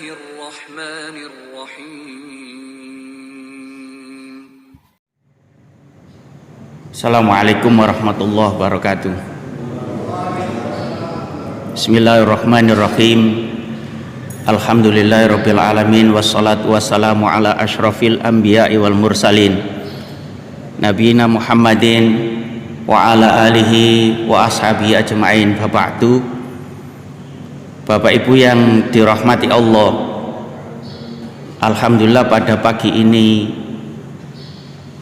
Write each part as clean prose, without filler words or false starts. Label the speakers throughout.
Speaker 1: الرحمن الرحيم.
Speaker 2: Assalamualaikum warahmatullahi wabarakatuh. Bismillahirrahmanirrahim. Alhamdulillahirabbil alamin wassalatu wassalamu ala asyrafil anbiya'i wal mursalin nabiyina Muhammadin wa ala alihi wa ashabihi ajma'in. Ba'du. Bapak Ibu yang dirahmati Allah, alhamdulillah pada pagi ini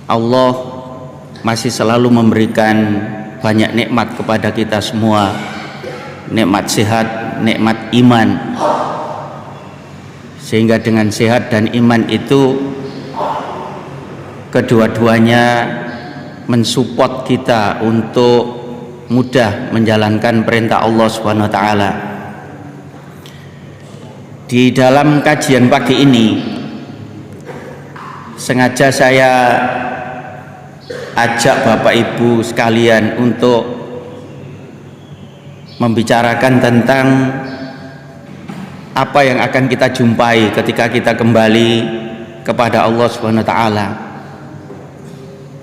Speaker 2: Allah masih selalu memberikan banyak nikmat kepada kita semua. Nikmat sehat, nikmat iman. Sehingga dengan sehat dan iman itu kedua-duanya mensupport kita untuk mudah menjalankan perintah Allah Subhanahu wa taala. Di dalam kajian pagi ini sengaja saya ajak Bapak Ibu sekalian untuk membicarakan tentang apa yang akan kita jumpai ketika kita kembali kepada Allah Subhanahu wa taala,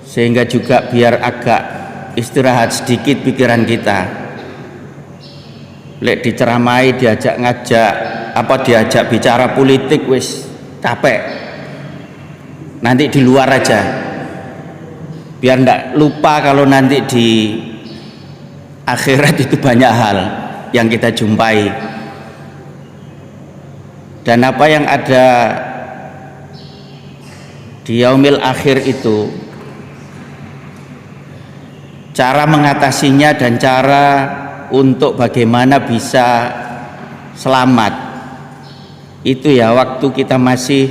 Speaker 2: sehingga juga biar agak istirahat sedikit pikiran kita. Lek diceramai, diajak ngajak diajak bicara politik wis capek, nanti di luar aja biar ndak lupa kalau nanti di akhirat itu banyak hal yang kita jumpai. Dan apa yang ada di yaumil akhir itu, cara mengatasinya dan cara untuk bagaimana bisa selamat itu ya waktu kita masih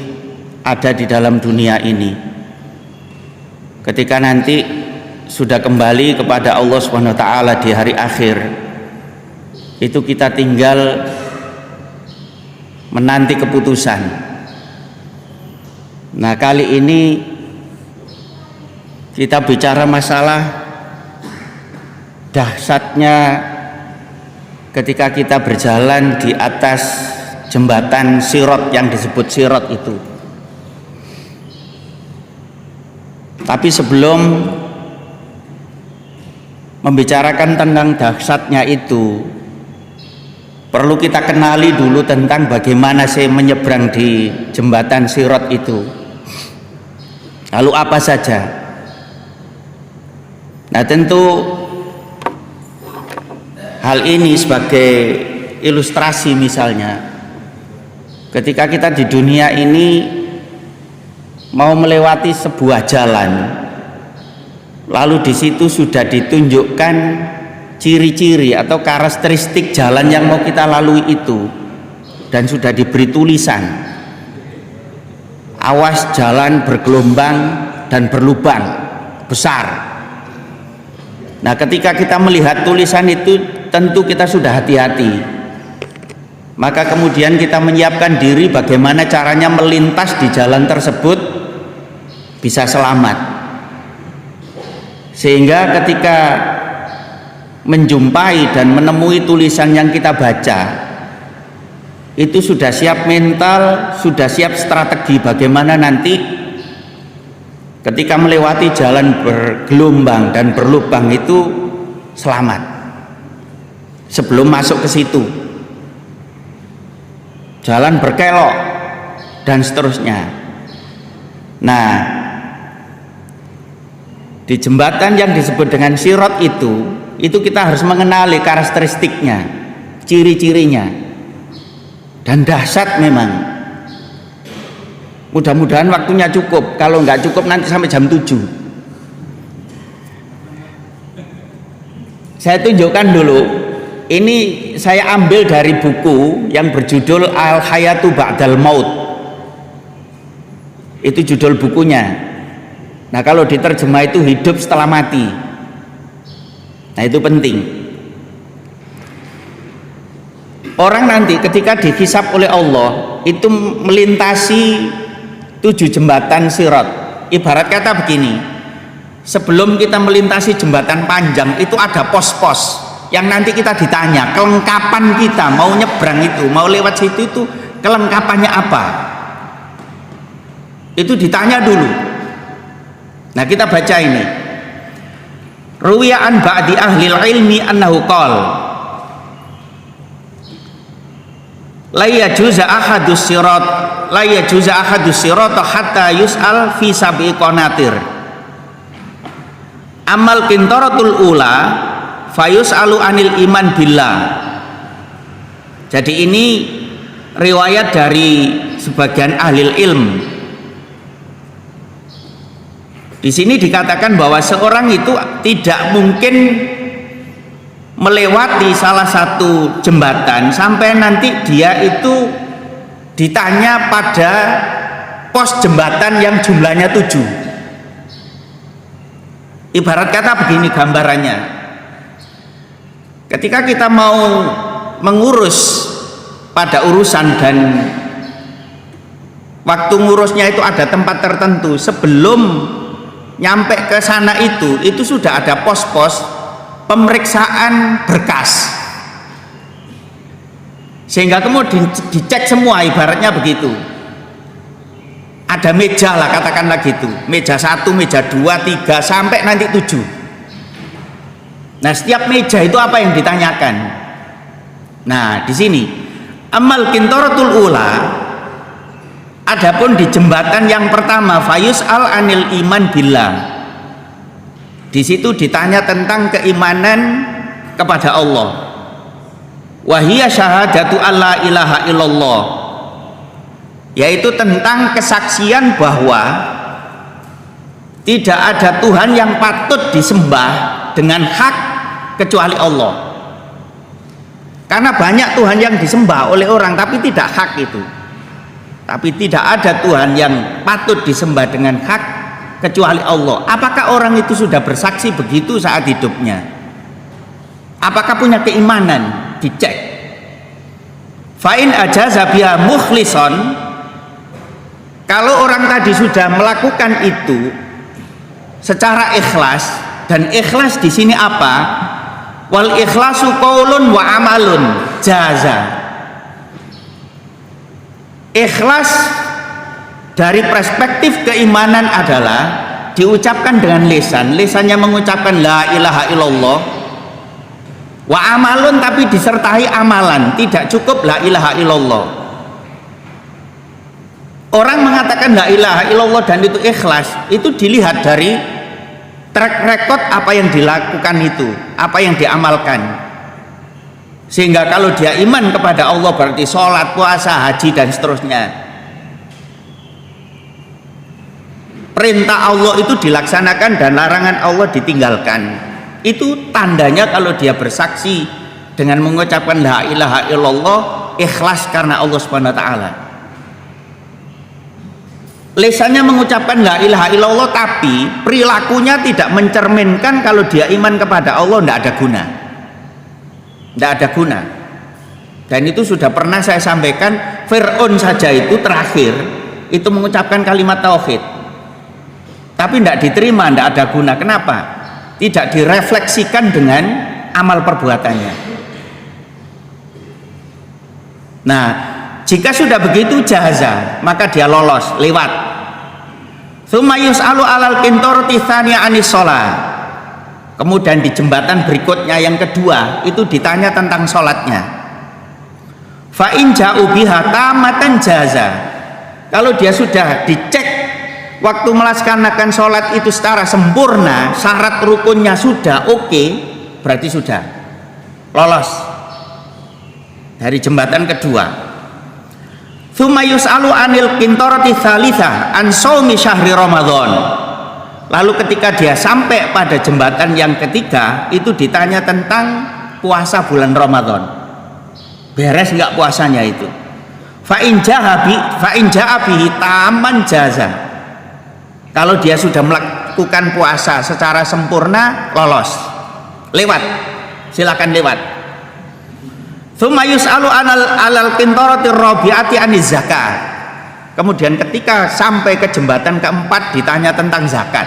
Speaker 2: ada di dalam dunia ini. Ketika nanti sudah kembali kepada Allah Subhanahu wa taala di hari akhir, itu kita tinggal menanti keputusan. Nah, kali ini kita bicara masalah dahsyatnya ketika kita berjalan di atas jembatan Sirat yang disebut Sirat itu. Tapi sebelum membicarakan tentang dahsyatnya itu, perlu kita kenali dulu tentang bagaimana saya menyeberang di jembatan Sirat itu. Lalu apa saja? Nah, tentu hal ini sebagai ilustrasi, misalnya ketika kita di dunia ini mau melewati sebuah jalan, lalu di situ sudah ditunjukkan ciri-ciri atau karakteristik jalan yang mau kita lalui itu, dan sudah diberi tulisan, awas jalan bergelombang dan berlubang besar. Nah, ketika kita melihat tulisan itu, tentu kita sudah hati-hati. Maka kemudian kita menyiapkan diri bagaimana caranya melintas di jalan tersebut bisa selamat. Sehingga ketika menjumpai dan menemui tulisan yang kita baca, itu sudah siap mental, sudah siap strategi bagaimana nanti ketika melewati jalan bergelombang dan berlubang itu selamat sebelum masuk ke situ. Jalan berkelok dan seterusnya. Nah, di jembatan yang disebut dengan Sirat itu kita harus mengenali karakteristiknya, ciri-cirinya, dan dahsyat memang. Mudah-mudahan waktunya cukup. Kalau nggak cukup nanti sampai jam 7. Saya tunjukkan dulu. Ini saya ambil dari buku yang berjudul Al-Hayatu Ba'dal Maut. Itu judul bukunya. Nah, kalau diterjemah itu hidup setelah mati. Nah, itu penting. Orang nanti ketika dihisab oleh Allah itu melintasi 7 jembatan Sirat. Ibarat kata begini, sebelum kita melintasi jembatan panjang itu ada pos-pos yang nanti kita ditanya kelengkapan kita mau nyebrang itu, mau lewat situ itu kelengkapannya apa? Itu ditanya dulu. Nah, kita baca ini. Ruwiya an ba'di ahli ilmi annahu qala la yajuzu ahadus sirat hatta yus'al fi sab'i qanatir. Amal qintaratul ula fayus'alu anil iman billah. Jadi ini riwayat dari sebagian ahli ilm. Di sini dikatakan bahwa seorang itu tidak mungkin melewati salah satu jembatan sampai nanti dia itu ditanya pada pos jembatan yang jumlahnya 7. Ibarat kata begini gambarannya, ketika kita mau mengurus pada urusan dan waktu ngurusnya itu ada tempat tertentu, sebelum nyampe ke sana itu sudah ada pos-pos pemeriksaan berkas, sehingga kemudian dicek semua, ibaratnya begitu. Ada meja lah, katakanlah gitu, meja 1, meja 2, 3 sampai nanti 7. Nah, setiap meja itu apa yang ditanyakan? Nah, di sini amal qintaratul ula, adapun di jembatan yang pertama fayus al anil iman billah, di situ ditanya tentang keimanan kepada Allah. Wahiyya syahadatu alla ilaha illallah, yaitu tentang kesaksian bahwa tidak ada Tuhan yang patut disembah dengan hak kecuali Allah. Karena banyak Tuhan yang disembah oleh orang tapi tidak hak itu. Tapi tidak ada Tuhan yang patut disembah dengan hak kecuali Allah. Apakah orang itu sudah bersaksi begitu saat hidupnya? Apakah punya keimanan? Dicek. Fa'in ajaza biha mukhlison, kalau orang tadi sudah melakukan itu secara ikhlas, dan ikhlas di sini apa? Wal ikhlasu qaulun wa amalun jaza. Ikhlas dari perspektif keimanan adalah diucapkan dengan lisan, lisannya mengucapkan la ilaha illallah, wa amalun tapi disertai amalan, tidak cukup la ilaha illallah. Orang mengatakan la ilaha illallah dan itu ikhlas, itu dilihat dari track record apa yang dilakukan itu, apa yang diamalkan. Sehingga kalau dia iman kepada Allah berarti sholat, puasa, haji dan seterusnya. Perintah Allah itu dilaksanakan dan larangan Allah ditinggalkan. Itu tandanya kalau dia bersaksi dengan mengucapkan la ilaha illallah, ikhlas karena Allah Subhanahu wa taala. Lisannya mengucapkan la ilaha illallah tapi perilakunya tidak mencerminkan kalau dia iman kepada Allah, tidak ada guna. Tidak ada guna. Dan itu sudah pernah saya sampaikan, Fir'aun saja itu terakhir itu mengucapkan kalimat tauhid tapi tidak diterima, tidak ada guna. Kenapa? Tidak direfleksikan dengan amal perbuatannya. Nah, jika sudah begitu jaza, maka dia lolos, lewat. Tsumma yus'alu 'alal qintarati tsaniya 'anis shalah. Kemudian di jembatan berikutnya yang kedua itu ditanya tentang sholatnya. Fa in ja'u biha tamatan jaza. Kalau dia sudah dicek waktu melaksanakan sholat itu secara sempurna, syarat rukunnya sudah oke, berarti sudah lolos dari jembatan kedua. Tsumma yus'alu 'anil qintarati tsalitsa an shaumi syahri Ramadan. Lalu ketika dia sampai pada jembatan yang ketiga itu ditanya tentang puasa bulan Ramadan. Beres enggak puasanya itu? Fa in ja'a bihi taman jaza. Kalau dia sudah melakukan puasa secara sempurna, lolos. Lewat. Silakan lewat. Tsumma yus'alu 'alal qintarati rabi'ati aniz zakat. Kemudian ketika sampai ke jembatan keempat ditanya tentang zakat.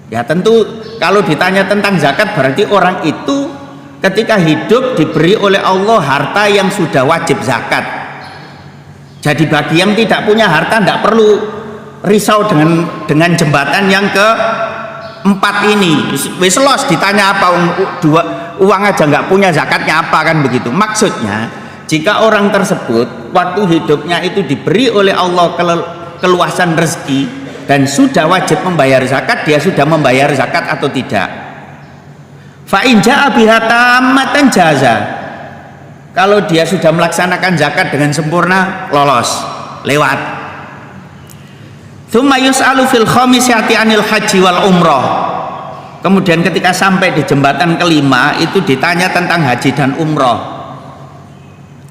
Speaker 2: Ya tentu kalau ditanya tentang zakat berarti orang itu ketika hidup diberi oleh Allah harta yang sudah wajib zakat. Jadi bagi yang tidak punya harta tidak perlu risau dengan jembatan yang keempat ini. Wis los ditanya apa, uang aja nggak punya, zakatnya apa, kan begitu. Maksudnya jika orang tersebut waktu hidupnya itu diberi oleh Allah keluasan rezeki dan sudah wajib membayar zakat, dia sudah membayar zakat atau tidak. Fa in jaa biha tammatan jaza. Kalau dia sudah melaksanakan zakat dengan sempurna, lolos, lewat. Tsumma yus'alu fil khamisati anil haji wal umrah. Kemudian ketika sampai di jembatan kelima itu ditanya tentang haji dan umrah.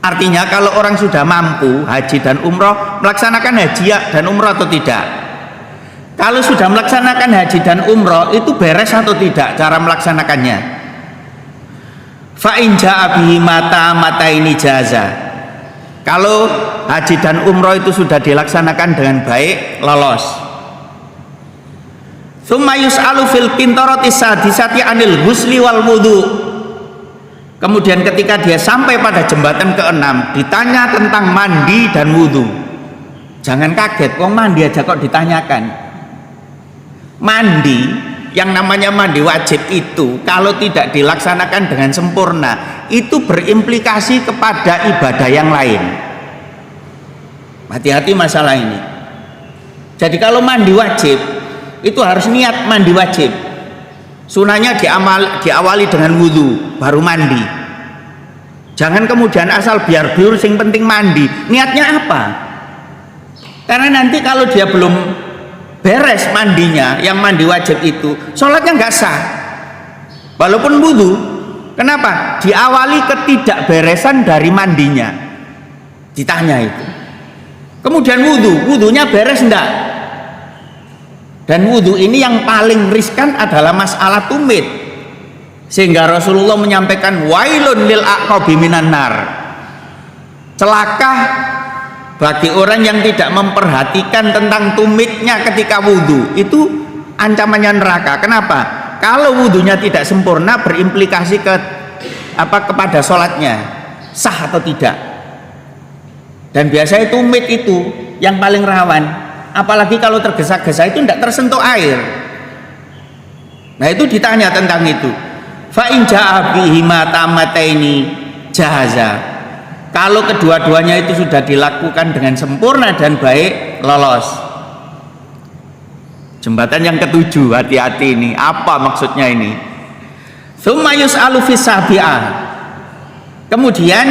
Speaker 2: Artinya kalau orang sudah mampu haji dan umrah, melaksanakan haji dan umrah atau tidak. Kalau sudah melaksanakan haji dan umrah, itu beres atau tidak cara melaksanakannya. Fa in jaa bihi mata ini jaza. Kalau haji dan umrah itu sudah dilaksanakan dengan baik, lolos. Tsumma yus'alu fil qintarati sadisati anil ghusli wal wudu. Kemudian ketika dia sampai pada jembatan ke-6, ditanya tentang mandi dan wudu. Jangan kaget, wong mandi aja kok ditanyakan. Mandi, yang namanya mandi wajib itu kalau tidak dilaksanakan dengan sempurna, itu berimplikasi kepada ibadah yang lain. Hati-hati masalah ini. Jadi kalau mandi wajib itu harus niat mandi wajib. Sunahnya diawali dengan wudhu baru mandi. Jangan kemudian asal biar-biur sing penting mandi. Niatnya apa? Karena nanti kalau dia belum beres mandinya, yang mandi wajib itu, sholatnya nggak sah walaupun wudhu. Kenapa? Diawali ketidakberesan dari mandinya, ditanya itu. Kemudian wudhunya beres enggak? Dan wudhu ini yang paling riskan adalah masalah tumit, sehingga Rasulullah menyampaikan wailun lil aqabi minan nar. Celaka bagi orang yang tidak memperhatikan tentang tumitnya ketika wudhu, itu ancamannya neraka. Kenapa? Kalau wudhunya tidak sempurna berimplikasi kepada sholatnya, sah atau tidak. Dan biasanya tumit itu yang paling rawan, apalagi kalau tergesa-gesa itu tidak tersentuh air. Nah itu ditanya tentang itu. Fa in jaa bihi ini jahaza. Kalau kedua-duanya itu sudah dilakukan dengan sempurna dan baik, lolos. Jembatan yang ketujuh, hati-hati ini. Apa maksudnya ini? Tsumma yus'alu fis sabi'ah. Kemudian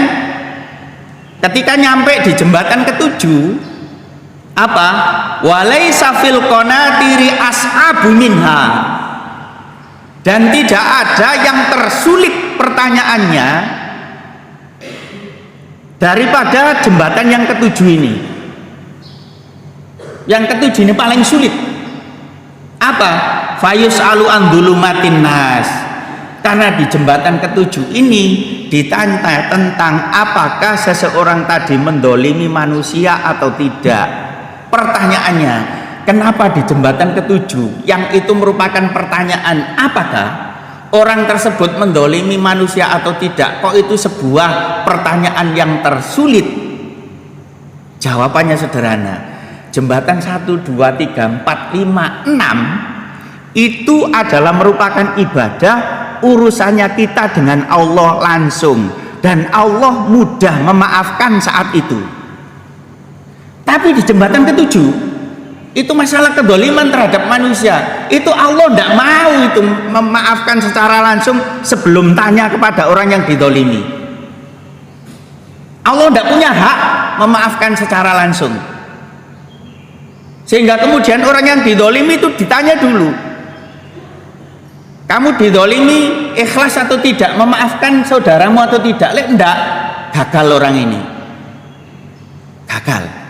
Speaker 2: ketika nyampe di jembatan ketujuh, apa? Walaisa fil qanatiri as'abu minha. Dan tidak ada yang tersulit pertanyaannya daripada jembatan yang ketujuh ini. Yang ketujuh ini paling sulit. Apa? Fayus'alu an dzulumatin nas. Karena di jembatan ketujuh ini ditanya tentang apakah seseorang tadi mendolimi manusia atau tidak. Pertanyaannya, kenapa di jembatan ketujuh yang itu merupakan pertanyaan apakah orang tersebut mendolimi manusia atau tidak, kok itu sebuah pertanyaan yang tersulit? Jawabannya sederhana. Jembatan 1, 2, 3, 4, 5, 6 itu adalah merupakan ibadah urusannya kita dengan Allah langsung, dan Allah mudah memaafkan saat itu. Tapi di jembatan ketujuh itu masalah kedoliman terhadap manusia, itu Allah tidak mau itu memaafkan secara langsung sebelum tanya kepada orang yang didolimi. Allah tidak punya hak memaafkan secara langsung, sehingga kemudian orang yang didolimi itu ditanya dulu, kamu didolimi ikhlas atau tidak, memaafkan saudaramu atau tidak? Tidak, gagal orang ini, gagal.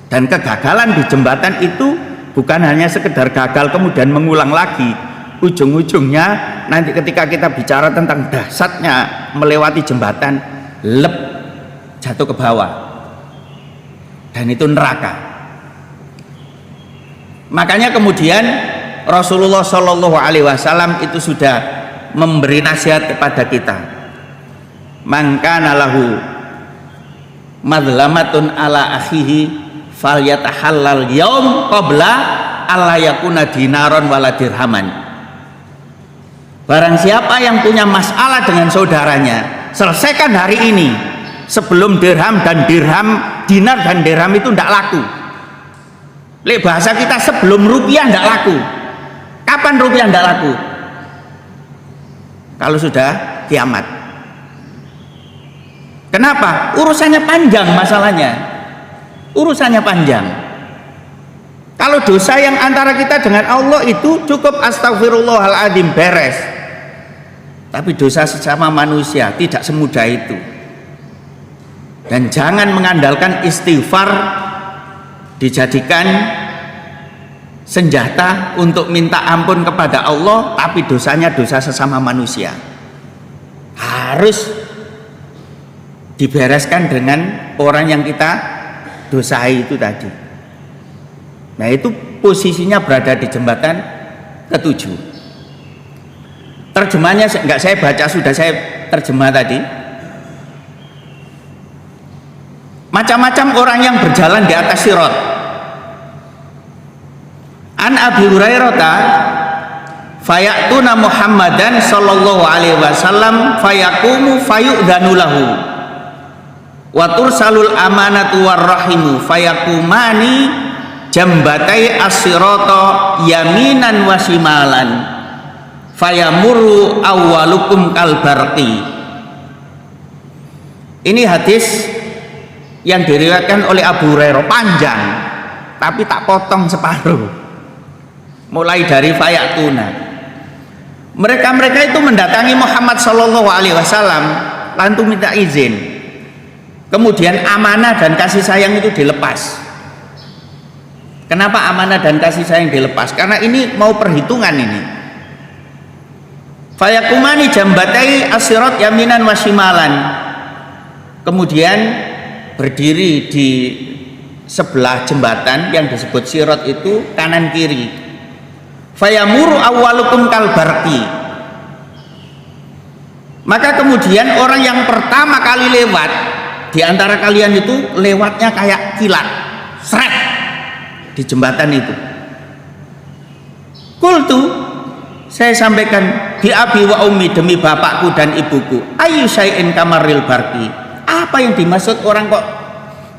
Speaker 2: Dan kegagalan di jembatan itu bukan hanya sekedar gagal kemudian mengulang lagi. Ujung-ujungnya nanti ketika kita bicara tentang dahsyatnya melewati jembatan, lep, jatuh ke bawah, dan itu neraka. Makanya kemudian Rasulullah Shallallahu Alaihi Wasallam itu sudah memberi nasihat kepada kita. Man kana lahu madlamatun ala akhihi falyatahallal yaum qabla alla yakuna dinaron wala dirhaman. Barang siapa yang punya masalah dengan saudaranya, selesaikan hari ini sebelum dinar dan dirham itu tidak laku. Lek bahasa kita, sebelum rupiah tidak laku. Kapan rupiah tidak laku? Kalau sudah kiamat. Kenapa? Urusannya panjang masalahnya. Urusannya panjang. Kalau dosa yang antara kita dengan Allah itu cukup astagfirullahaladzim, beres. Tapi dosa sesama manusia tidak semudah itu. Dan jangan mengandalkan istighfar dijadikan senjata untuk minta ampun kepada Allah, tapi dosanya dosa sesama manusia. Harus dibereskan dengan orang yang kita dosai itu tadi. Nah, itu posisinya berada di jembatan ketujuh. Terjemahnya enggak saya baca, sudah saya terjemah tadi. Macam-macam orang yang berjalan di atas sirat. An Abi Hurairah fayatuna Muhammadan sallallahu alaihi wasallam fayaqumu fayu'dhanu lahu wa tursalul amanatu warrahimu fayakumani jambatai as-sirata yaminan wa shimalan fayamuru awwalukum kalbarqi. Ini hadis yang diriwayatkan oleh Abu Hurairah, panjang tapi tak potong separuh. Mulai dari fayatuna, mereka itu mendatangi Muhammad sallallahu alaihi wasallam lalu minta izin, kemudian amanah dan kasih sayang itu dilepas. Kenapa amanah dan kasih sayang dilepas? Karena ini mau perhitungan ini. Fayakumani jambatai asirat yaminan wasimalan, kemudian berdiri di sebelah jembatan yang disebut sirat itu kanan kiri. Fayamuru awwalukum kalbarqi, maka kemudian orang yang pertama kali lewat di antara kalian itu lewatnya kayak kilat, seret di jembatan itu. Qultu, saya sampaikan, bi abi wa ummi, demi bapakku dan ibuku, ayu syai'in kamaril barqi, apa yang dimaksud orang kok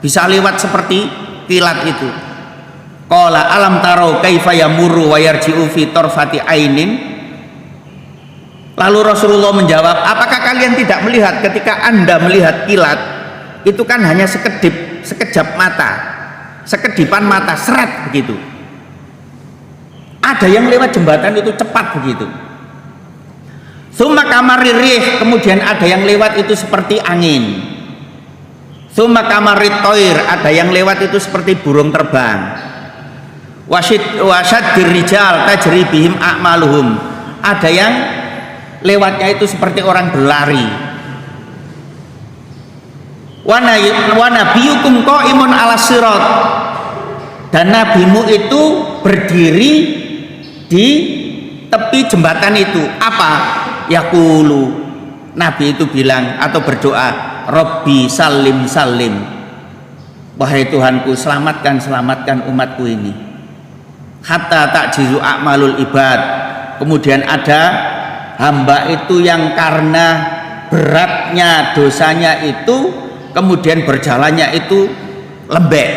Speaker 2: bisa lewat seperti kilat itu? Qala alam taro kaifa yamurru wa yarji'u fi tarfati ainin. Lalu Rasulullah menjawab, apakah kalian tidak melihat ketika Anda melihat kilat itu kan hanya sekejap mata, sekedipan mata, seret begitu. Ada yang lewat jembatan itu cepat begitu. Tsumma kamaririh, kemudian ada yang lewat itu seperti angin. Tsumma kamarit toir, ada yang lewat itu seperti burung terbang. Wasyad dirijal tajri bihim a'maluhum, ada yang lewatnya itu seperti orang berlari. Wa nabiyukum qaimun ala sirat, dan nabimu itu berdiri di tepi jembatan itu. Apa? Yaqulu, nabi itu bilang atau berdoa, Rabbi salim salim, wahai Tuhanku, selamatkan umatku ini. Hatta takjizu a'malul ibad, kemudian ada hamba itu yang karena beratnya dosanya itu kemudian berjalannya itu lembek.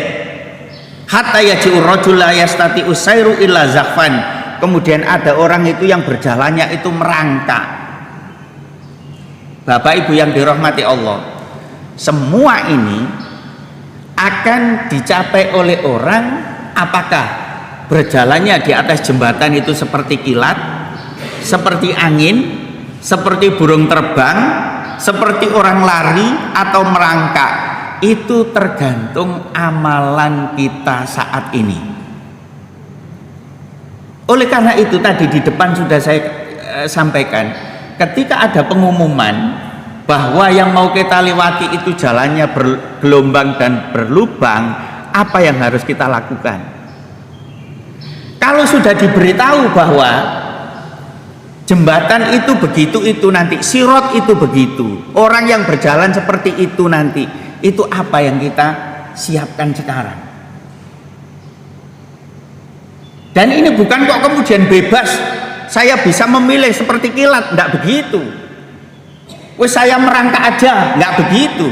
Speaker 2: Hatta yaji'ur rajul la yastati'u sayru illa zahfan, kemudian ada orang itu yang berjalannya itu merangkak. Bapak Ibu yang dirahmati Allah, semua ini akan dicapai oleh orang apakah berjalannya di atas jembatan itu seperti kilat, seperti angin, seperti burung terbang, seperti orang lari atau merangkak. Itu tergantung amalan kita saat ini. Oleh karena itu tadi di depan sudah saya sampaikan, ketika ada pengumuman bahwa yang mau kita lewati itu jalannya bergelombang dan berlubang, apa yang harus kita lakukan? Kalau sudah diberitahu bahwa jembatan itu begitu, itu nanti sirat itu begitu, orang yang berjalan seperti itu nanti, Itu apa yang kita siapkan sekarang. Dan ini bukan kok kemudian bebas, saya bisa memilih seperti kilat, enggak begitu. Wes saya merangkak aja, enggak begitu.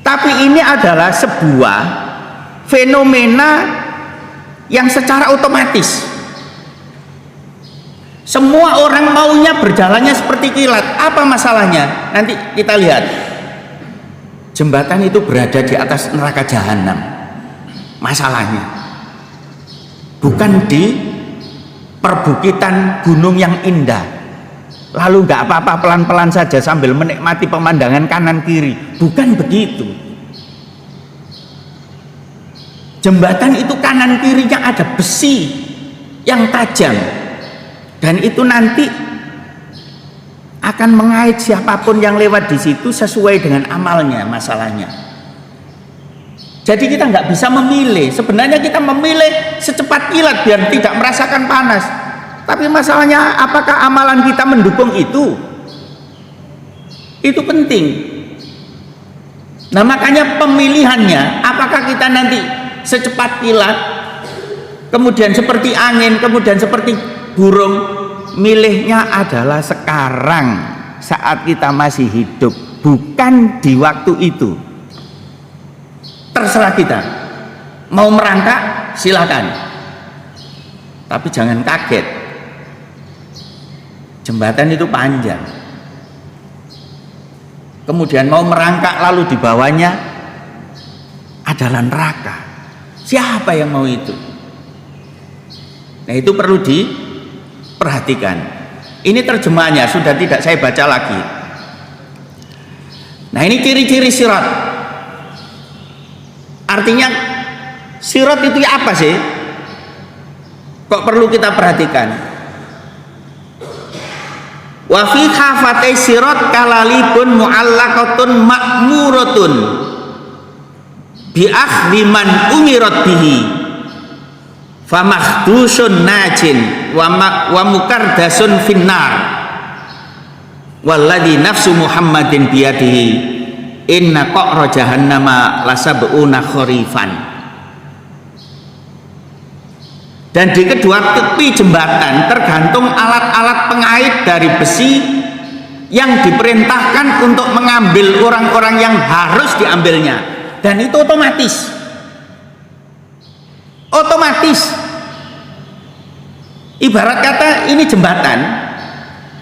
Speaker 2: Tapi ini adalah sebuah fenomena yang secara otomatis. Semua orang maunya berjalannya seperti kilat. Apa masalahnya? Nanti kita lihat. Jembatan itu berada di atas neraka jahanam. Masalahnya bukan di perbukitan gunung yang indah, lalu nggak apa-apa pelan-pelan saja sambil menikmati pemandangan kanan kiri. Bukan begitu. Jembatan itu kanan kirinya ada besi yang tajam, dan itu nanti akan mengait siapapun yang lewat di situ sesuai dengan amalnya. Masalahnya, jadi kita nggak bisa memilih. Sebenarnya kita memilih secepat kilat biar tidak merasakan panas. Tapi masalahnya, apakah amalan kita mendukung itu? Itu penting. Nah, makanya pemilihannya, apakah kita nanti secepat kilat, kemudian seperti angin, kemudian seperti burung? Milihnya adalah sekarang, saat kita masih hidup, bukan di waktu itu. Terserah kita, mau merangkak silakan, tapi jangan kaget. Jembatan itu panjang, kemudian mau merangkak lalu di bawahnya adalah neraka. Siapa yang mau itu? Nah, itu perlu diperhatikan. Ini terjemahannya sudah tidak saya baca lagi. Nah, ini ciri-ciri sirat. Artinya sirat itu apa sih? Kok perlu kita perhatikan? Wa fi khafati sirat kalalibun mu'allaqatun ma'muratun bi akhdhi man umirat bihi famakhdusun najin wa mukardasun finnar walladhi nafsu Muhammadin biyadihi inna qa'ra jahannama lasab'una kharifan. Dan di kedua tepi jembatan tergantung alat-alat pengait dari besi yang diperintahkan untuk mengambil orang-orang yang harus diambilnya, dan itu otomatis. Ibarat kata ini jembatan,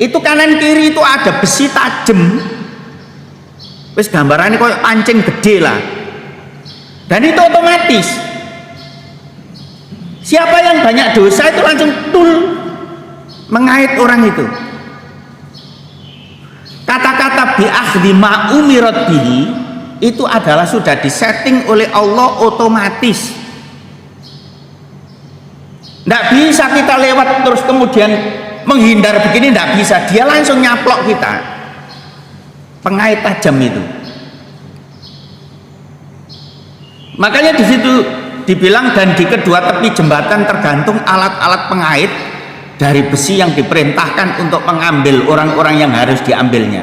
Speaker 2: itu kanan kiri itu ada besi tajam, wis gambarannya kayak pancing gede lah, dan itu otomatis. Siapa yang banyak dosa itu langsung tul mengait orang itu. Kata-kata bi akhdhi ma umirat bihi itu adalah sudah disetting oleh Allah otomatis. Tidak bisa kita lewat terus kemudian menghindar begini, tidak bisa. Dia langsung nyaplok kita, pengait tajam itu. Makanya di situ dibilang, dan di kedua tepi jembatan tergantung alat-alat pengait dari besi yang diperintahkan untuk mengambil orang-orang yang harus diambilnya.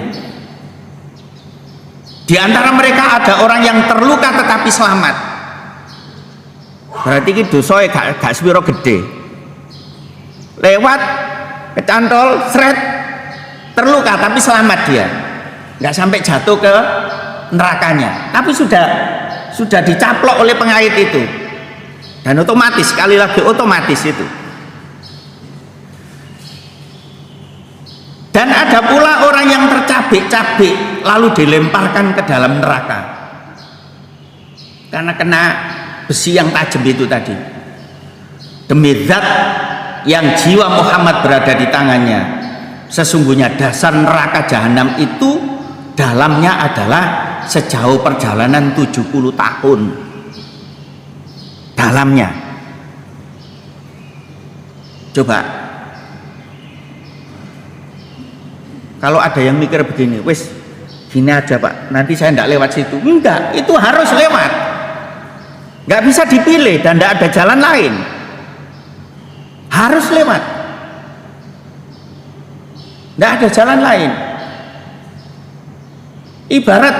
Speaker 2: Di antara mereka ada orang yang terluka tetapi selamat. Berarti ini dosoe gak sepiro gede. Lewat kecantol seret, terluka tapi selamat dia, nggak sampai jatuh ke nerakanya, tapi sudah dicaplok oleh pengait itu. Dan otomatis, sekali lagi otomatis itu. Dan ada pula orang yang tercabik-cabik lalu dilemparkan ke dalam neraka karena kena besi yang tajam itu tadi. Demi zat yang jiwa Muhammad berada di tangannya, sesungguhnya dasar neraka jahanam itu dalamnya adalah sejauh perjalanan 70 tahun. Dalamnya, coba kalau ada yang mikir begini, wes gini aja Pak, nanti saya tidak lewat situ. Enggak, itu harus lewat, nggak bisa dipilih dan tidak ada jalan lain, harus lewat, tidak ada jalan lain. Ibarat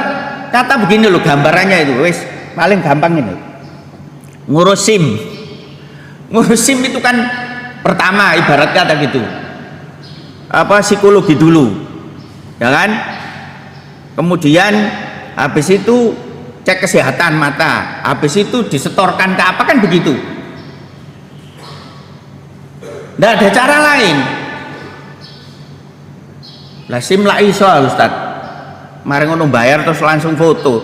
Speaker 2: Kata begini loh gambarannya itu, wes paling gampang ini. Ngurus SIM. Ngurus SIM itu kan pertama ibarat kata gitu. Apa psikologi dulu. Ya kan? Kemudian habis itu cek kesehatan mata, habis itu disetorkan ke apa kan begitu. Nggak ada cara lain. Lah SIM lah iso Ustaz. Mari ngono bayar terus langsung foto.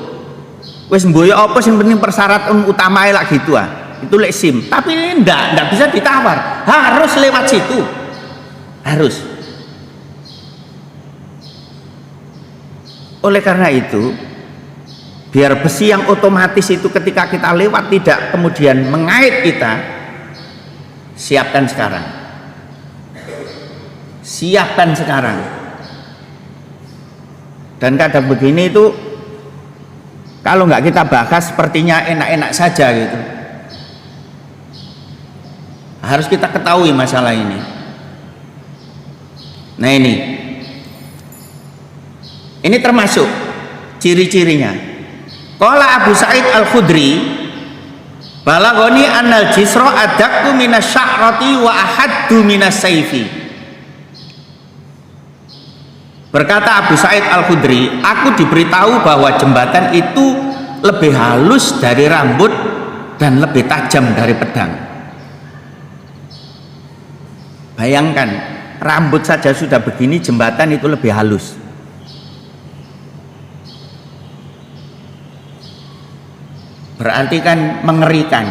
Speaker 2: Wis mboyo apa sing penting persyaratan utamae lah gitu ah. Itu lek SIM. Tapi ini ndak bisa ditawar. Harus lewat situ. Harus. Oleh karena itu, biar besi yang otomatis itu ketika kita lewat tidak kemudian mengait kita, siapkan sekarang. Siapkan sekarang. Dan kadang begini itu kalau nggak kita bahas sepertinya enak-enak saja gitu. Harus kita ketahui masalah ini. Nah ini termasuk ciri-cirinya. Qala Abu Sa'id Al-Khudri, balaghani annal jisra adaqu minas sya'rati wa ahaddu minas saifi. Berkata Abu Sa'id Al-Khudri, aku diberitahu bahwa jembatan itu lebih halus dari rambut dan lebih tajam dari pedang. Bayangkan, rambut saja sudah begini, jembatan itu lebih halus. Berarti kan mengerikan.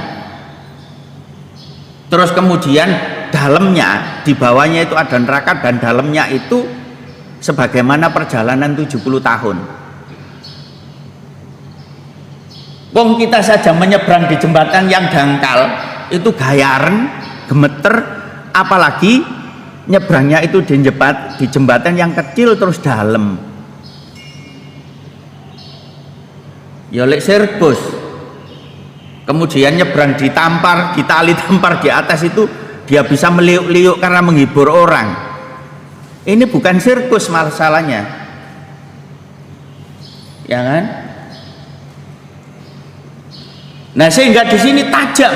Speaker 2: Terus kemudian dalamnya, di bawahnya itu ada neraka dan dalamnya itu sebagaimana perjalanan 70 tahun. Wong kita saja menyeberang di jembatan yang dangkal itu gayaren, gemeter, apalagi nyebrangnya itu di jembatan yang kecil terus dalam. Ya lek sirkus. Kemudian nyebrang ditampar, di tali tampar di atas itu dia bisa meliuk-liuk karena menghibur orang. Ini bukan sirkus masalahnya, ya kan? Nah sehingga di sini tajam,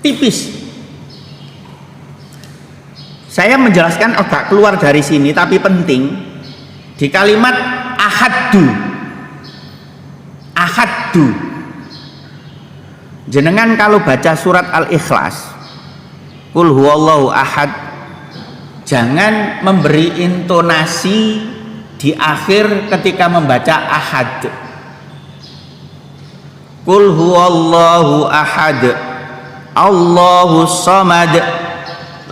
Speaker 2: tipis. Saya menjelaskan agak keluar dari sini, tapi penting di kalimat ahaddu. Jenengan kalau baca surat Al-Ikhlas, Qul huwallahu ahad, jangan memberi intonasi di akhir ketika membaca ahad. Qul huwallahu ahad, Allahus samad,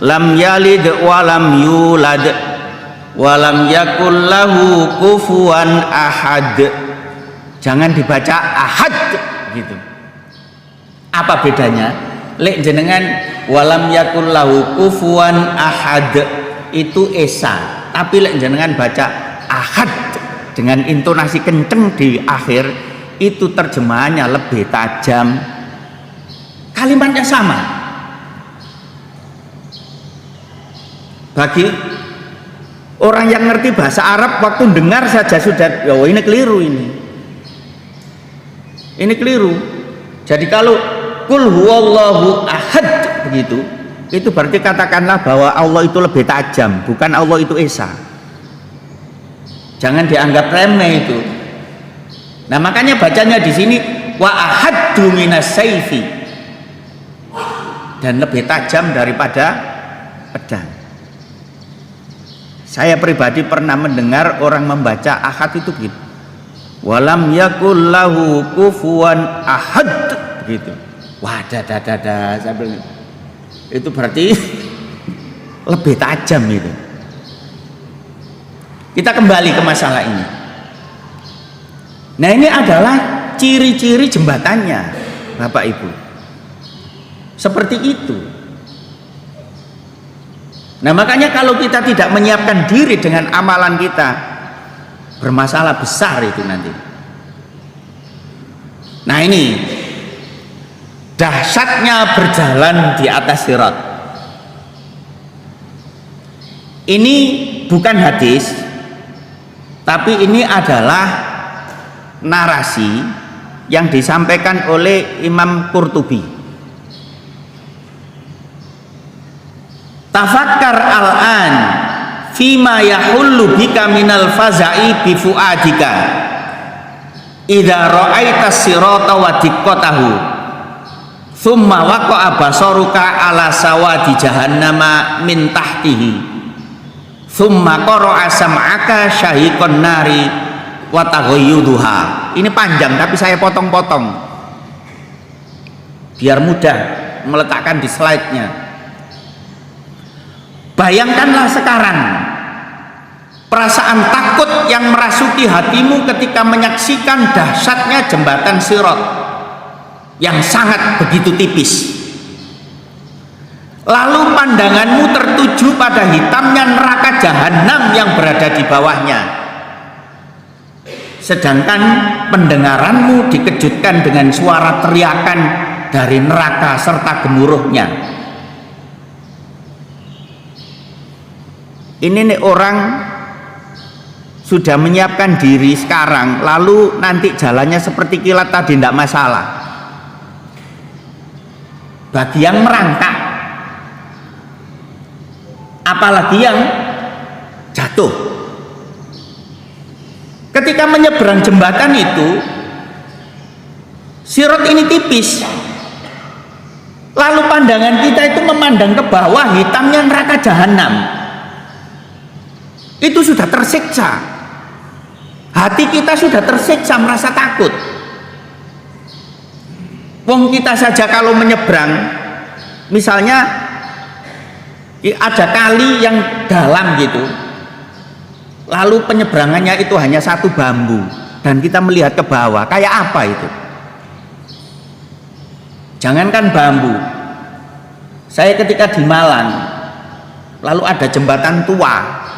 Speaker 2: lam yalid wa lam yulad wa lam yakul lahu kufuwan ahad. Jangan dibaca ahad gitu. Apa bedanya? Lek jenengan walam yakul lahu kufuwan ahad itu esa, tapi lek jenengan baca ahad dengan intonasi kenceng di akhir itu terjemahannya lebih tajam, kalimatnya sama. Bagi orang yang ngerti bahasa Arab waktu dengar saja sudah, ya ini keliru ini keliru. Jadi kalau Qul huwallahu ahad begitu, itu berarti katakanlah bahwa Allah itu lebih tajam, bukan Allah itu esa. Jangan dianggap remeh itu. Nah makanya bacanya di sini wa ahaddu minas saifi, dan lebih tajam daripada pedang. Saya pribadi pernah mendengar orang membaca ahad itu begitu. Walam yakul lahu kufuwan ahad begitu. Wah, itu berarti lebih tajam itu. Kita kembali ke masalah ini. Nah ini adalah ciri-ciri jembatannya, Bapak Ibu. Seperti itu. Nah makanya kalau kita tidak menyiapkan diri dengan amalan kita, bermasalah besar itu nanti. Nah ini dahsyatnya berjalan di atas sirat. Ini bukan hadis, tapi ini adalah narasi yang disampaikan oleh Imam Qurtubi. Tafakkar al-an fima yahullu bika minal faza'i bi fuadika idza ra'aita sirata wa diqqatahu thumma waqa'a basaruka ala sawadi jahannama min tahtihi thumma qara'a sam'aka syahiqan nari wa taghayyuduha. Ini panjang tapi saya potong-potong biar mudah meletakkan di slide-nya. Bayangkanlah sekarang perasaan takut yang merasuki hatimu ketika menyaksikan dahsyatnya jembatan Sirat yang sangat begitu tipis. Lalu pandanganmu tertuju pada hitamnya neraka jahanam yang berada di bawahnya. Sedangkan pendengaranmu dikejutkan dengan suara teriakan dari neraka serta gemuruhnya. Ini nih orang sudah menyiapkan diri sekarang, lalu nanti jalannya seperti kilat tadi tidak masalah. Bagi yang merangkak, apalagi yang jatuh. Ketika menyeberang jembatan itu, Sirat ini tipis. Lalu pandangan kita itu memandang ke bawah, hitamnya neraka jahanam. Itu sudah tersiksa. Hati kita sudah tersiksa, merasa takut. Wong kita saja kalau menyeberang, misalnya ada kali yang dalam gitu, lalu penyeberangannya itu hanya satu bambu dan kita melihat ke bawah, kayak apa itu? Jangankan bambu, saya ketika di Malang lalu ada jembatan tua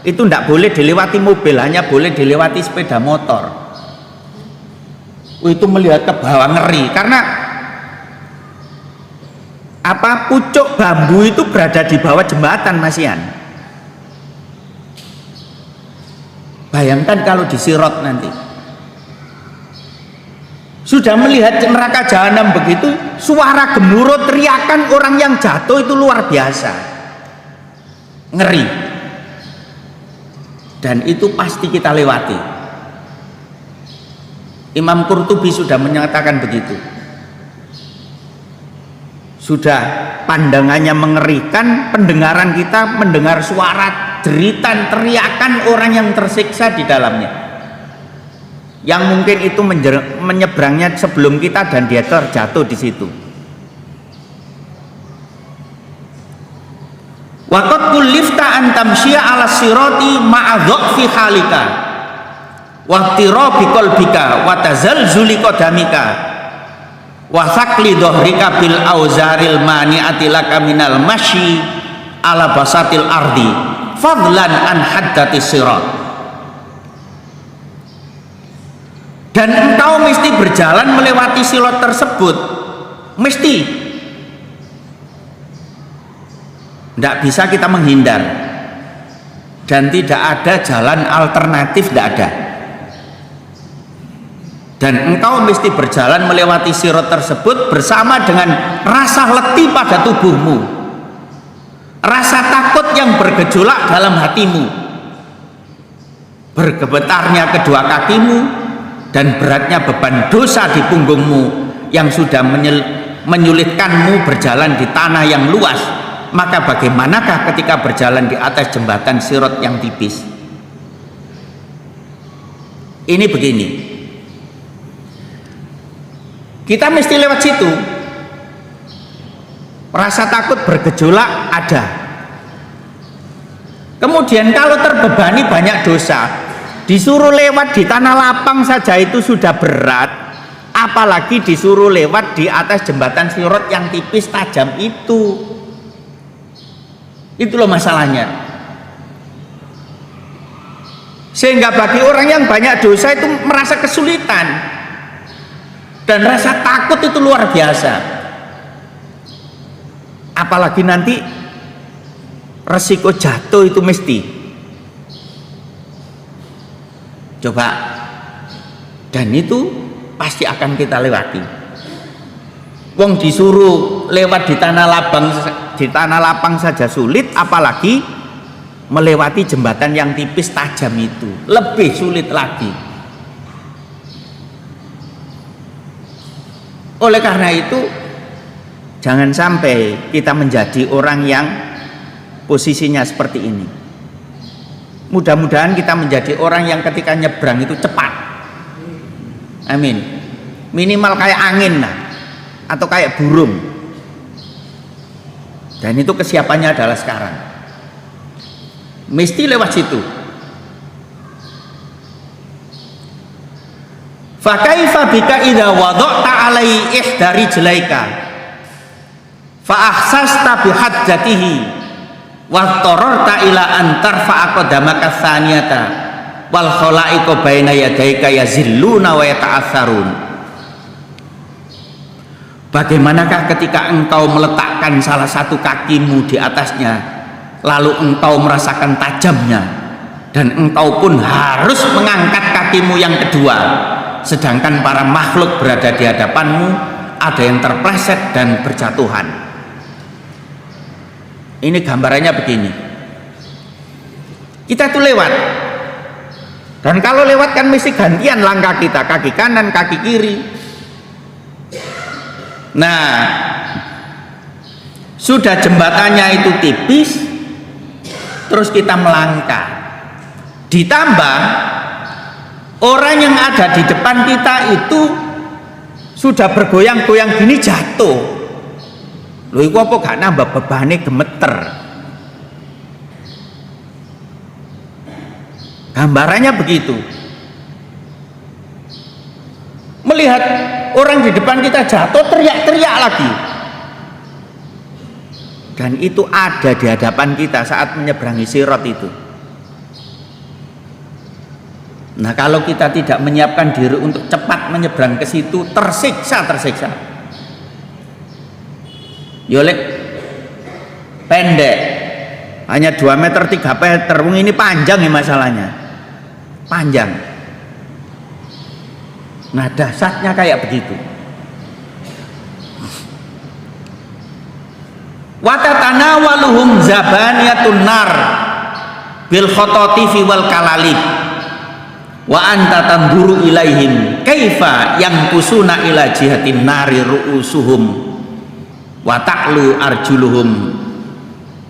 Speaker 2: itu tidak boleh dilewati mobil, hanya boleh dilewati sepeda motor. Itu melihat ke bawah ngeri, karena pucuk bambu itu berada di bawah jembatan, Mas Ian. Bayangkan kalau di Sirat nanti sudah melihat neraka jahanam begitu, suara gemuruh teriakan orang yang jatuh itu luar biasa, ngeri, dan itu pasti kita lewati. Imam Qurtubi sudah menyatakan begitu. Sudah pandangannya mengerikan, pendengaran kita mendengar suara jeritan teriakan orang yang tersiksa di dalamnya, yang mungkin itu menyeberangnya sebelum kita dan dia terjatuh di situ. Waqad kullifta an tamshiya ala sirati ma'a dhaqfi halika wa tirabi qalbika wa tazalzuli qadamika wa thaqli dhahrika bil auzaril mani'ati laka minal masyi ala basatil ardi fadlan an haddati sirat. Dan engkau mesti berjalan melewati sirat tersebut, mesti, tidak bisa kita menghindar, dan tidak ada jalan alternatif, tidak ada. Dan engkau mesti berjalan melewati sirat tersebut bersama dengan rasa letih pada tubuhmu, rasa takut yang bergejolak dalam hatimu, bergemetarnya kedua kakimu, dan beratnya beban dosa di punggungmu yang sudah menyulitkanmu berjalan di tanah yang luas. Maka bagaimanakah ketika berjalan di atas jembatan Sirat yang tipis? Ini begini, kita mesti lewat situ. Rasa takut bergejolak ada. Kemudian kalau terbebani banyak dosa, disuruh lewat di tanah lapang saja itu sudah berat, apalagi disuruh lewat di atas jembatan Sirat yang tipis tajam itu. Itu loh masalahnya. Sehingga bagi orang yang banyak dosa itu merasa kesulitan, dan rasa takut itu luar biasa. Apalagi nanti resiko jatuh itu mesti. Coba, dan itu pasti akan kita lewati. Wong disuruh lewat di tanah lapang saja sulit, apalagi melewati jembatan yang tipis tajam itu lebih sulit lagi. Oleh karena itu, jangan sampai kita menjadi orang yang posisinya seperti ini. Mudah-mudahan kita menjadi orang yang ketika nyebrang itu cepat. Amin. Minimal kayak angin lah, atau kayak burung. Dan itu kesiapannya adalah sekarang. Mesti lewat situ. Fa kaifa bika idza wada'ta alai ihdari jalaika fa ahsasta bi haddatihi wa tararta ila an tarfa'a qadamaka tsaniyata wal khalaiqu baina yadaika yazilluna wa yata'atsarun. Bagaimanakah ketika engkau meletakkan salah satu kakimu di atasnya, lalu engkau merasakan tajamnya, dan engkau pun harus mengangkat kakimu yang kedua, sedangkan para makhluk berada di hadapanmu, ada yang terpleset dan berjatuhan. Ini gambarannya begini. Kita tuh lewat, dan kalau lewat kan mesti gantian langkah kita, kaki kanan, kaki kiri. Nah, sudah jembatannya itu tipis, terus kita melangkah. Ditambah orang yang ada di depan kita itu sudah bergoyang-goyang gini jatuh. Lho iku apa gak nambah bebane gemeter. Gambarannya begitu. Melihat orang di depan kita jatuh, teriak-teriak lagi. Dan itu ada di hadapan kita saat menyeberangi sirat itu. Nah, kalau kita tidak menyiapkan diri untuk cepat menyeberang ke situ, tersiksa. Yolek pendek, hanya 2 meter 3 meter. Ini panjang ya masalahnya, panjang. Nah, dahsyatnya kayak begitu. Watatanawaluhum zabaniyatun nar bil khototifi wal kalalib wa anta tanzuru ilaihim kaifa yankusuna ila jihatin nari ru'usuhum wa ta'lu arjuluhum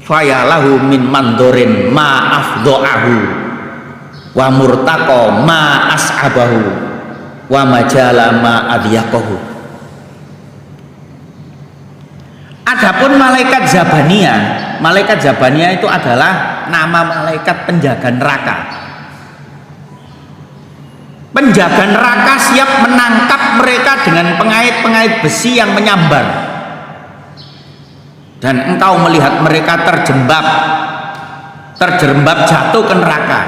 Speaker 2: fayalahu min mandorin ma afdo'ahu wa murtaqo ma as'abahu wa majala ma adiyaqahu. Adapun malaikat Zabaniyah itu adalah nama malaikat penjaga neraka. Penjaga neraka siap menangkap mereka dengan pengait-pengait besi yang menyambar. Dan engkau melihat mereka terjerembab jatuh ke neraka.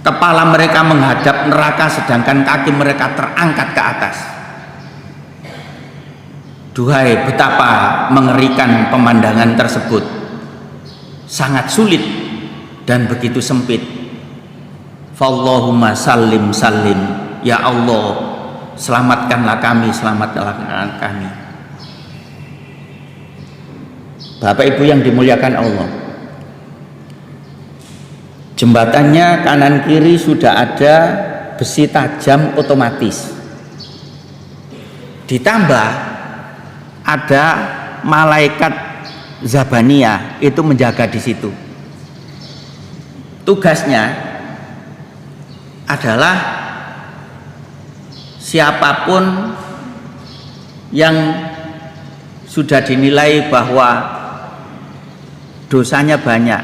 Speaker 2: Kepala mereka menghadap neraka sedangkan kaki mereka terangkat ke atas. Duhai, betapa mengerikan pemandangan tersebut. Sangat sulit dan begitu sempit. Fallahumma sallim sallim. Ya Allah, selamatkanlah kami, selamatkanlah kami. Bapak Ibu yang dimuliakan Allah, jembatannya kanan kiri sudah ada besi tajam otomatis. Ditambah ada malaikat Zabaniyah itu menjaga di situ. Tugasnya adalah siapapun yang sudah dinilai bahwa dosanya banyak,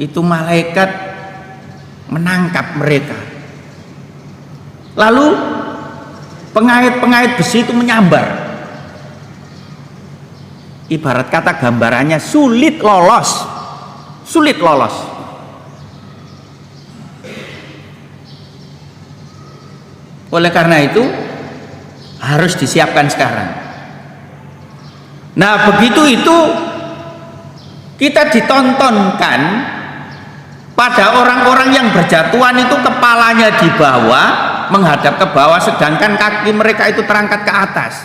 Speaker 2: itu malaikat menangkap mereka. Lalu pengait-pengait besi itu menyambar. Ibarat kata gambarannya sulit lolos. Oleh karena itu harus disiapkan sekarang. Nah, begitu itu kita ditontonkan Pada orang-orang yang berjatuhan itu kepalanya di bawah menghadap ke bawah, sedangkan kaki mereka itu terangkat ke atas.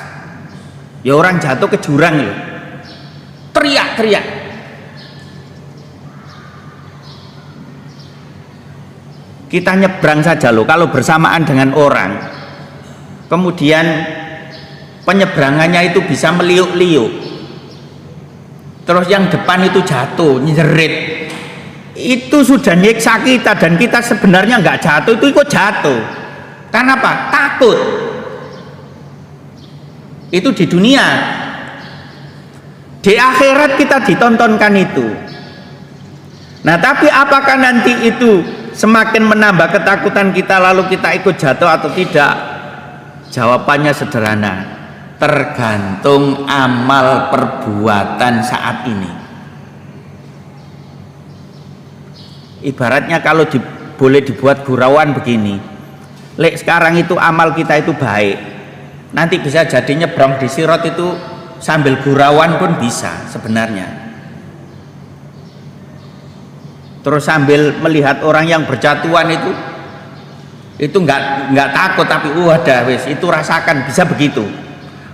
Speaker 2: Ya orang jatuh ke jurang loh, teriak-teriak. Kita nyebrang saja loh kalau bersamaan dengan orang, kemudian penyeberangannya itu bisa meliuk-liuk, terus yang depan itu jatuh nyerit, itu sudah nyiksa kita. Dan kita sebenarnya nggak jatuh, itu ikut jatuh. Karena apa? Takut. Itu di dunia. Di akhirat kita ditontonkan itu. Nah, tapi apakah nanti itu semakin menambah ketakutan kita lalu kita ikut jatuh atau tidak? Jawabannya sederhana, tergantung amal perbuatan saat ini. Ibaratnya kalau boleh dibuat gurauan begini, lek sekarang itu amal kita itu baik, nanti bisa jadi nyebrang di sirat itu sambil gurauan pun bisa sebenarnya. Terus sambil melihat orang yang berjatuhan itu nggak takut, tapi ada wis itu rasakan, bisa begitu.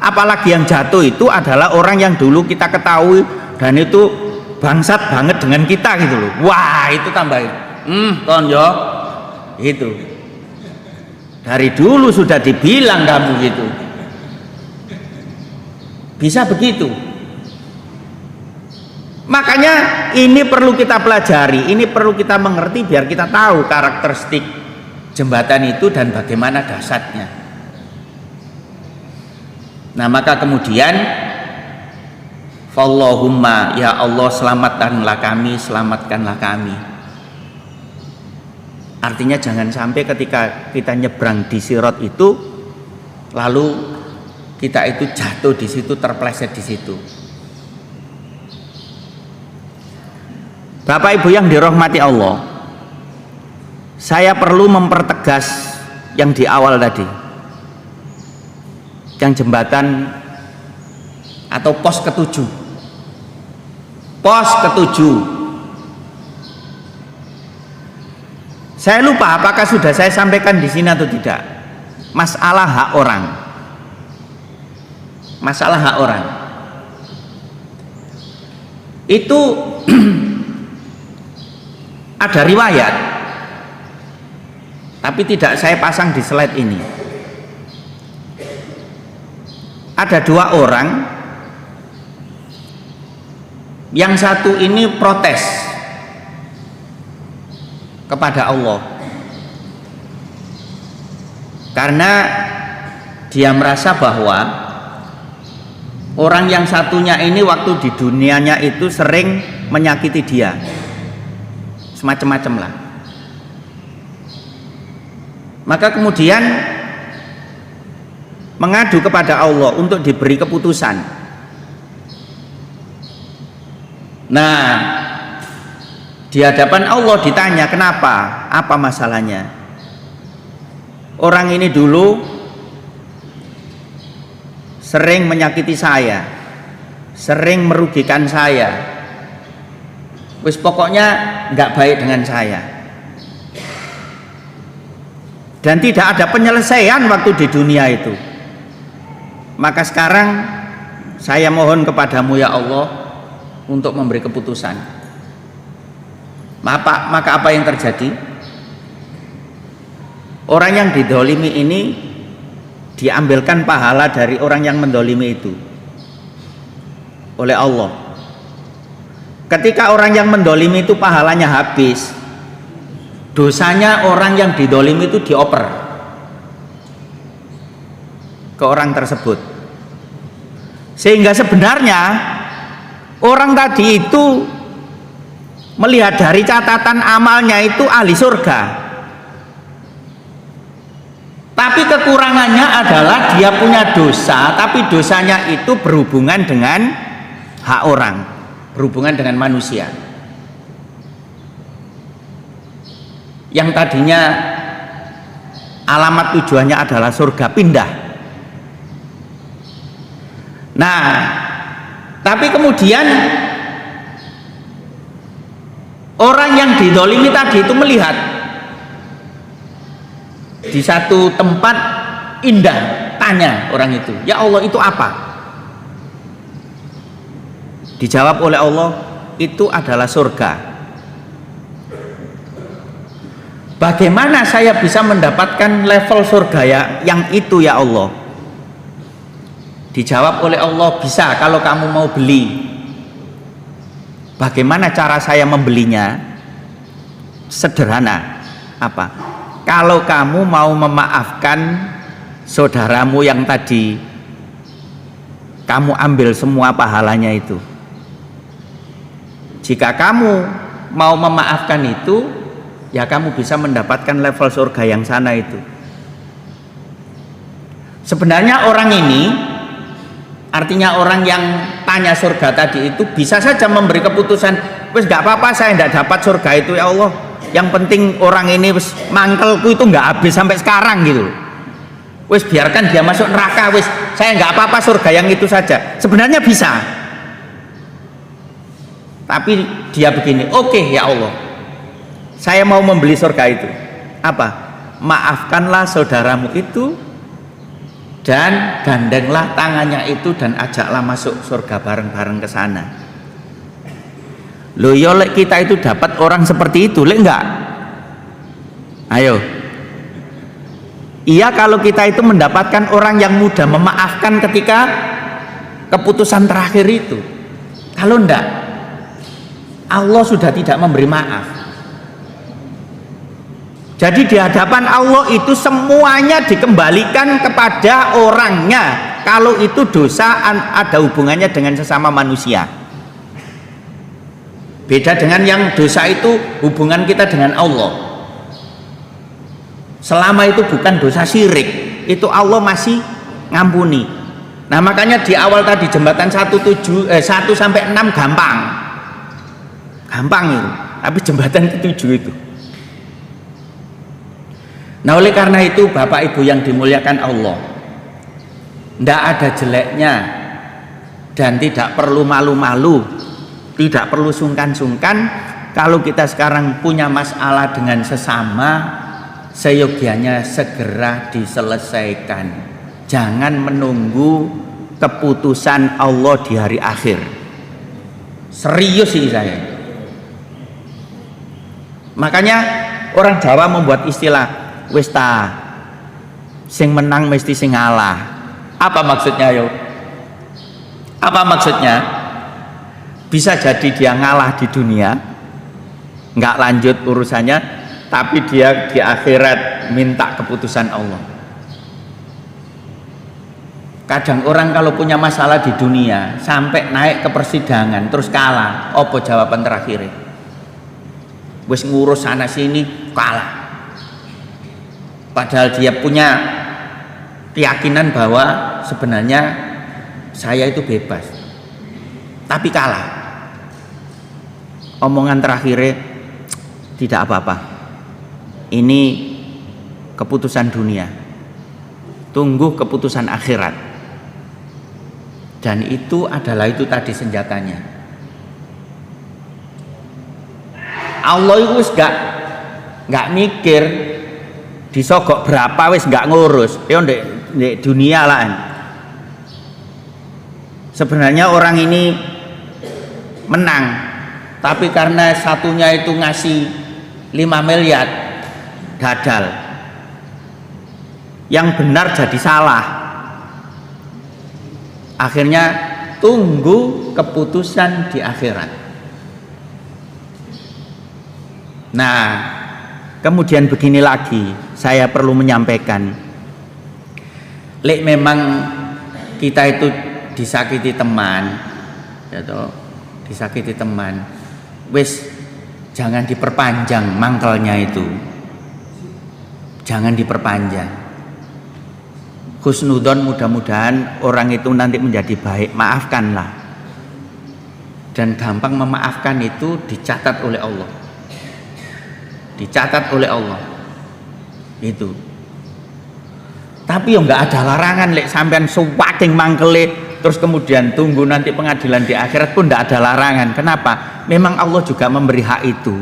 Speaker 2: Apalagi yang jatuh itu adalah orang yang dulu kita ketahui dan itu bangsat banget dengan kita gitu loh. Wah, itu tambahin tonjo itu dari dulu sudah dibilang kamu gitu, bisa begitu. Makanya ini perlu kita pelajari, ini perlu kita mengerti biar kita tahu karakteristik jembatan itu dan bagaimana dasarnya. Nah, maka kemudian Allahumma, ya Allah, selamatkanlah kami, selamatkanlah kami. Artinya jangan sampai ketika kita nyebrang di sirat itu lalu kita itu jatuh di situ, terpleset di situ. Bapak Ibu yang dirahmati Allah, saya perlu mempertegas yang di awal tadi, yang jembatan atau pos ketujuh. Pos ketujuh, saya lupa apakah sudah saya sampaikan di sini atau tidak. Masalah hak orang, masalah hak orang itu ada riwayat, tapi tidak saya pasang di slide ini. Ada dua orang. Yang satu ini protes kepada Allah karena dia merasa bahwa orang yang satunya ini waktu di dunianya itu sering menyakiti dia, semacam-macam lah. Maka kemudian mengadu kepada Allah untuk diberi keputusan. Nah, di hadapan Allah ditanya, kenapa? Apa masalahnya? Orang ini dulu sering menyakiti saya, sering merugikan saya, wis pokoknya nggak baik dengan saya, dan tidak ada penyelesaian waktu di dunia itu. Maka sekarang saya mohon kepadamu ya Allah untuk memberi keputusan. Maka apa yang terjadi? Orang yang didolimi ini diambilkan pahala dari orang yang mendolimi itu oleh Allah. Ketika orang yang mendolimi itu pahalanya habis, dosanya orang yang didolimi itu dioper ke orang tersebut. Sehingga sebenarnya orang tadi itu melihat dari catatan amalnya itu ahli surga, tapi kekurangannya adalah dia punya dosa, tapi dosanya itu berhubungan dengan hak orang, berhubungan dengan manusia. Yang tadinya alamat tujuannya adalah surga, pindah. Nah, tapi kemudian Orang yang didolimi tadi itu melihat di satu tempat indah, tanya orang itu, ya Allah itu apa? Dijawab oleh Allah, itu adalah surga. Bagaimana saya bisa mendapatkan level surga yang itu ya Allah? Dijawab oleh Allah, bisa kalau kamu mau beli. Bagaimana cara saya membelinya? Sederhana. Apa? Kalau kamu mau memaafkan saudaramu yang tadi kamu ambil semua pahalanya itu. Jika kamu mau memaafkan itu, ya kamu bisa mendapatkan level surga yang sana itu. Sebenarnya orang ini, artinya orang yang tanya surga tadi itu bisa saja memberi keputusan, wes gak apa-apa saya tidak dapat surga itu ya Allah, yang penting orang ini wes mangkelku itu nggak habis sampai sekarang gitu. Wes biarkan dia masuk neraka, wes saya nggak apa-apa surga yang itu saja. Sebenarnya bisa, tapi dia begini, oke ya Allah, saya mau membeli surga itu. Apa? Maafkanlah saudaramu itu dan gandenglah tangannya itu dan ajaklah masuk surga bareng-bareng ke sana. Loh ya lek kita itu dapat orang seperti itu, lek enggak? Ayo. Iya kalau kita itu mendapatkan orang yang mudah memaafkan ketika keputusan terakhir itu. Kalau enggak, Allah sudah tidak memberi maaf. Jadi di hadapan Allah itu semuanya dikembalikan kepada orangnya. Kalau itu dosa ada hubungannya dengan sesama manusia. Beda dengan yang dosa itu hubungan kita dengan Allah. Selama itu bukan dosa syirik, itu Allah masih ngampuni. Nah makanya di awal tadi jembatan 1 sampai 6 gampang. Gampang itu. Tapi jembatan ke-7 itu. Nah oleh karena itu Bapak Ibu yang dimuliakan Allah, tidak ada jeleknya dan tidak perlu malu-malu, tidak perlu sungkan-sungkan kalau kita sekarang punya masalah dengan sesama, seyogianya segera diselesaikan. Jangan menunggu keputusan Allah di hari akhir. Serius sih saya. Makanya orang Jawa membuat istilah wis ta sing menang mesti sing ngalah. Apa maksudnya yo? Apa maksudnya? Bisa jadi dia ngalah di dunia, nggak lanjut urusannya, tapi dia di akhirat minta keputusan Allah. Kadang orang kalau punya masalah di dunia sampai naik ke persidangan terus kalah, apa jawaban terakhirnya? Wis ngurus sana sini kalah. Padahal dia punya keyakinan bahwa sebenarnya saya itu bebas, tapi kalah. Omongan terakhirnya tidak apa-apa, ini keputusan dunia, tunggu keputusan akhirat. Dan itu adalah itu tadi senjatanya. Allah itu gak mikir disogok berapa wis nggak ngurus, ya ndek dunia lah. Sebenarnya orang ini menang, tapi karena satunya itu ngasih 5 miliar gagal, yang benar jadi salah. Akhirnya tunggu keputusan di akhirat. Nah kemudian begini lagi, saya perlu menyampaikan, lek memang kita itu disakiti teman, ya toh, disakiti teman, wis jangan diperpanjang mangkelnya itu, jangan diperpanjang. Husnudon, mudah-mudahan orang itu nanti menjadi baik, maafkanlah. Dan gampang memaafkan itu dicatat oleh Allah. Dicatat oleh Allah itu. Tapi yo nggak ada larangan lek sampean saking mangkele terus kemudian tunggu nanti pengadilan di akhirat pun tidak ada larangan. Kenapa? Memang Allah juga memberi hak itu,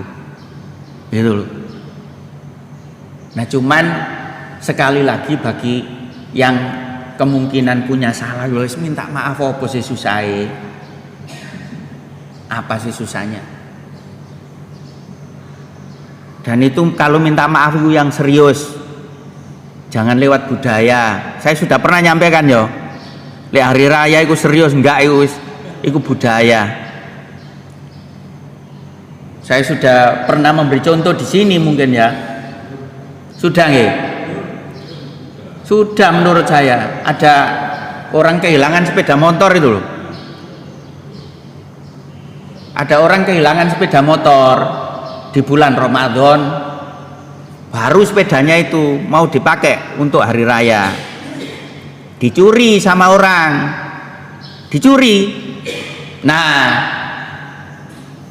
Speaker 2: gitu loh. Nah cuman sekali lagi bagi yang kemungkinan punya salah, minta maaf apa sih susahnya? Apa sih susahnya? Dan itu kalau minta maaf itu yang serius, jangan lewat budaya. Saya sudah pernah nyampaikan yo, lek hari raya itu serius enggak, itu budaya. Saya sudah pernah memberi contoh di sini mungkin ya, sudah nggih? Sudah menurut saya. Ada orang kehilangan sepeda motor itu loh. Ada orang kehilangan sepeda motor di bulan Ramadan, baru sepedanya itu mau dipakai untuk hari raya, dicuri sama orang, dicuri. Nah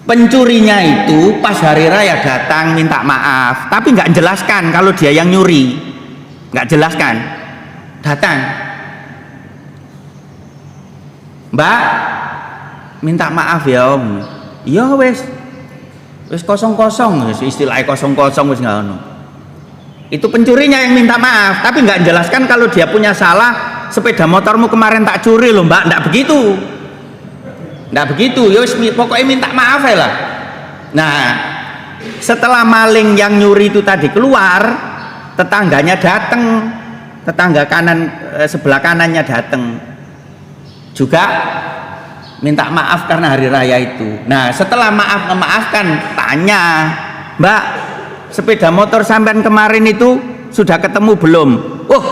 Speaker 2: pencurinya itu pas hari raya datang minta maaf, tapi nggak jelaskan kalau dia yang nyuri, nggak jelaskan. Datang, Mbak, minta maaf ya Om. Ya wes kosong-kosong, istilahnya kosong-kosong wes nggak ono. Itu pencurinya yang minta maaf, tapi nggak jelaskan kalau dia punya salah. Sepeda motormu kemarin tak curi loh Mbak, nggak begitu. Nggak begitu, yos pokoknya minta maaf ya lah. Nah, setelah maling yang nyuri itu tadi keluar, tetangganya datang, tetangga kanan sebelah kanannya datang, juga minta maaf karena hari raya itu. Nah, setelah memaafkan, tanya, Mbak, sepeda motor sampean kemarin itu sudah ketemu belum? Oh,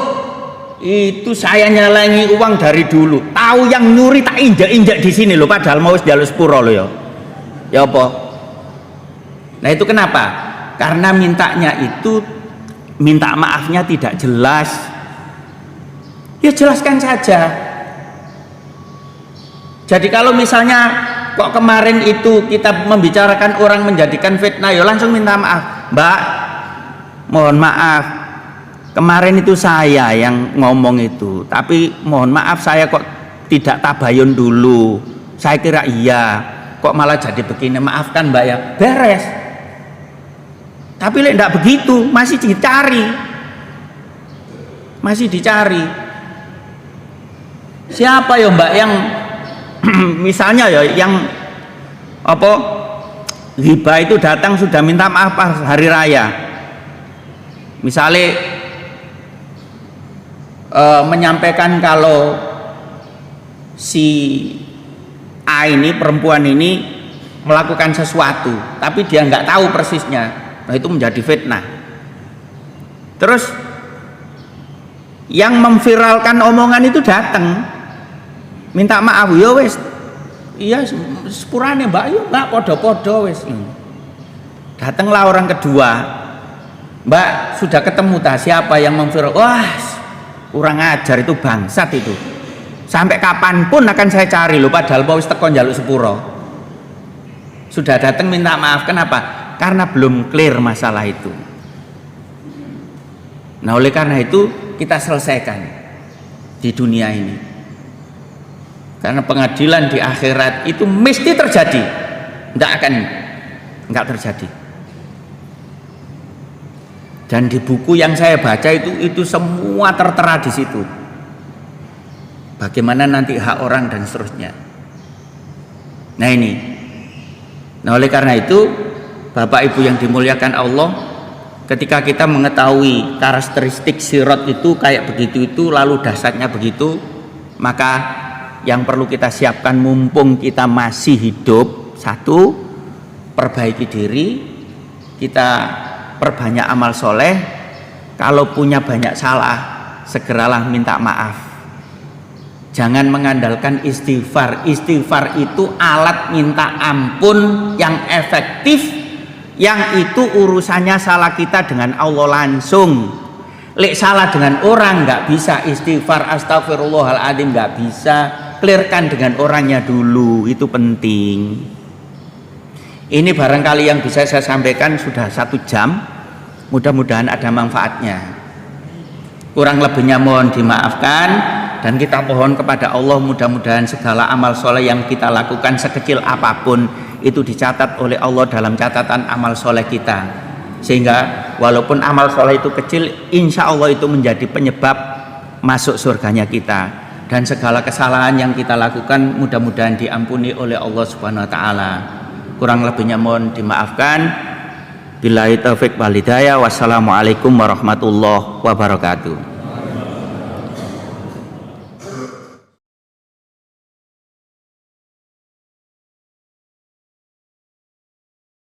Speaker 2: itu saya nyalangi uang dari dulu, tahu yang nyuri tak injak-injak di sini loh, padahal mau jalur sepuro loh ya. Ya apa? Nah itu kenapa? Karena mintanya itu, minta maafnya tidak jelas. Ya jelaskan saja. Jadi kalau misalnya kok kemarin itu kita membicarakan orang menjadikan fitnah, ya langsung minta maaf, Mbak, mohon maaf, kemarin itu saya yang ngomong itu, tapi mohon maaf saya kok tidak tabayun dulu, saya kira iya, kok malah jadi begini, maafkan Mbak ya, beres. Tapi lek enggak begitu, masih dicari. Siapa ya Mbak yang misalnya ya yang apa ghibah itu datang sudah minta maaf pas hari raya, misalnya menyampaikan kalau si A ini, perempuan ini melakukan sesuatu tapi dia nggak tahu persisnya, nah itu menjadi fitnah. Terus yang memviralkan omongan itu datang minta maaf, ya wes iya sepurane Mbak, yuk Mbak podo-podo wes. Datanglah orang kedua, Mbak sudah ketemu tak siapa yang memviral? Wah kurang ajar, itu bangsat itu, sampai kapanpun akan saya cari loh, padahal mau teko njaluk sepuro. Sudah datang minta maaf, kenapa? Karena belum clear masalah itu. Nah oleh karena itu kita selesaikan di dunia ini, karena pengadilan di akhirat itu mesti terjadi, enggak terjadi. Dan di buku yang saya baca itu semua tertera di situ, bagaimana nanti hak orang dan seterusnya. Nah ini, nah oleh karena itu Bapak Ibu yang dimuliakan Allah, ketika kita mengetahui karakteristik sirat itu kayak begitu itu, lalu dasarnya begitu, maka yang perlu kita siapkan mumpung kita masih hidup, satu, perbaiki diri, kita perbanyak amal soleh. Kalau punya banyak salah, segeralah minta maaf. Jangan mengandalkan istighfar. Istighfar itu alat minta ampun yang efektif, yang itu urusannya salah kita dengan Allah langsung. Lek salah dengan orang nggak bisa istighfar astagfirullahaladzim, nggak bisa. Clearkan dengan orangnya dulu, itu penting. Ini barangkali yang bisa saya sampaikan, sudah 1 jam, mudah-mudahan ada manfaatnya. Kurang lebihnya mohon dimaafkan. dan kita mohon kepada Allah mudah-mudahan segala amal soleh yang kita lakukan sekecil apapun itu dicatat oleh Allah dalam catatan amal soleh kita, sehingga walaupun amal soleh itu kecil, insya Allah itu menjadi penyebab masuk surganya kita, dan segala kesalahan yang kita lakukan mudah-mudahan diampuni oleh Allah Subhanahu wa taala. Kurang lebihnya mohon dimaafkan. Billahi taufik wal hidayah. Wassalamualaikum warahmatullahi wabarakatuh.